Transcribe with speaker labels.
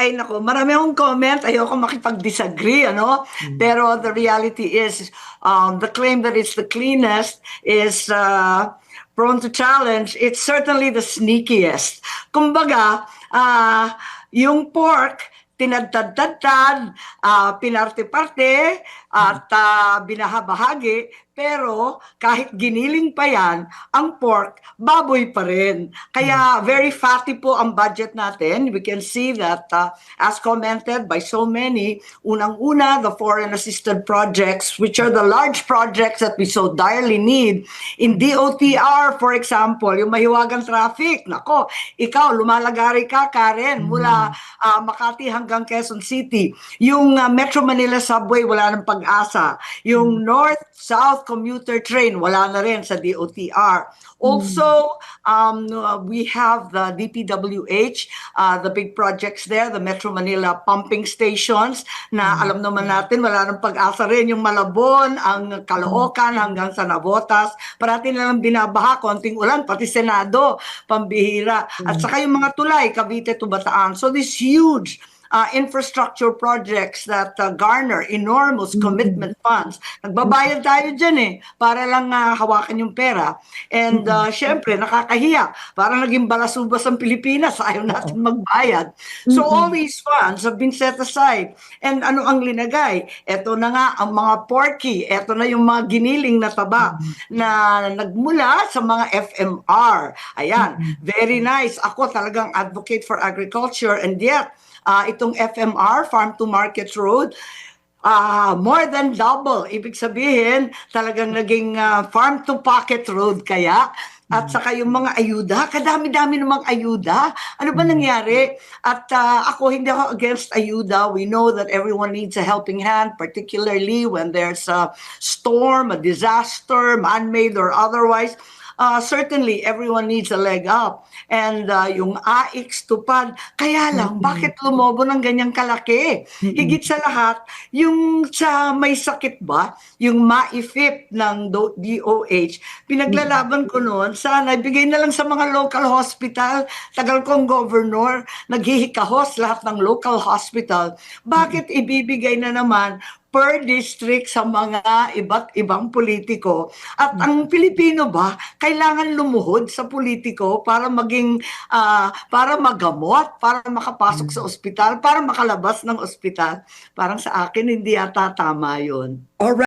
Speaker 1: Ay naku, marami akong comment, ayoko makipag-disagree, ano? Pero the reality is, the claim that it's the cleanest is prone to challenge. It's certainly the sneakiest. Kumbaga, yung pork, tinadtad-tadtad, pinarte-parte, at binahabahagi, pero kahit giniling pa yan, ang pork, baboy pa rin. Kaya very fatty po ang budget natin. We can see that, as commented by so many, unang-una, the foreign assisted projects, which are the large projects that we so direly need. In DOTR, for example, yung mahiwagang traffic, nako, ikaw, lumalagari ka, Karen, mula Makati hanggang Quezon City. Yung Metro Manila Subway, wala ng pag-asa. Yung North-South commuter train, wala na rin sa DOTR. Also, we have the DPWH, the big projects there, the Metro Manila pumping stations, na alam naman natin, wala nang pag-asa rin. Yung Malabon, ang Caloocan hanggang sa Navotas, parati na lang binabaha, konting ulan, pati Senado, pambihira. At saka yung mga tulay, Cavite to Bataan. So this huge infrastructure projects that garner enormous commitment funds. Nagbabayad tayo dyan para lang hawakan yung pera. And syempre, nakakahiya. Parang naging balasubas ang Pilipinas, ayaw natin magbayad. So all these funds have been set aside. And ano ang linagay? Eto na nga ang mga porky, eto na yung mga giniling na taba na nagmula sa mga FMR. Ayan, very nice. Ako talagang advocate for agriculture, and yet, itong FMR, Farm to Market Road, more than double. Ibig sabihin, talagang naging farm to pocket road kaya. At saka yung mga ayuda, kadami-dami namang ayuda. Ano ba nangyari? At ako, hindi ako against ayuda. We know that everyone needs a helping hand, particularly when there's a storm, a disaster, man-made or otherwise. Certainly, everyone needs a leg up. And yung AIX tupad, kaya lang, bakit lumobo ng ganyang kalaki? Higit sa lahat, yung sa may sakit ba, yung MAIFIP ng DOH, pinaglalaban ko noon, sana ibigay na lang sa mga local hospital. Tagal kong governor, naghihikahos lahat ng local hospital. Bakit ibibigay na naman per district sa mga iba't ibang politiko? At ang Pilipino ba, kailangan lumuhod sa politiko para maging, para magamot, para makapasok sa ospital, para makalabas ng ospital? Parang sa akin, hindi yata tama yun.
Speaker 2: Alright.